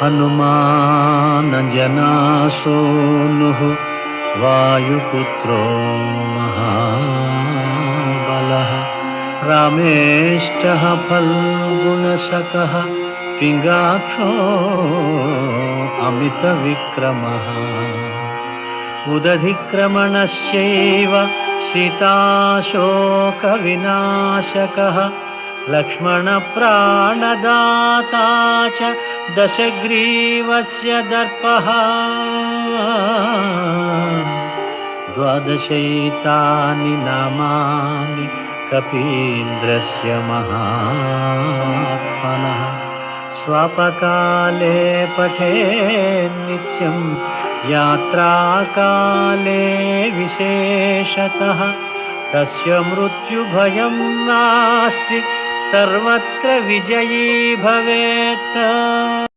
हनुमानजनासूनुः वायुपुत्रो महाबलः रामेष्टः फल्गुणसखः पिङ्गाक्षो अमितविक्रमः उदधिक्रमणश्चैव सीताशोकविनाशकः लक्ष्मणप्राणदाता च दशग्रीवस्य दर्पः द्वादशैतानि नामानि कपीन्द्रस्य महात्मनः स्वापकाले पठेन्नित्यं यात्राकाले विशेषतः तस्य मृत्युभयं नास्ति सर्वत्र विजयी भवेत्।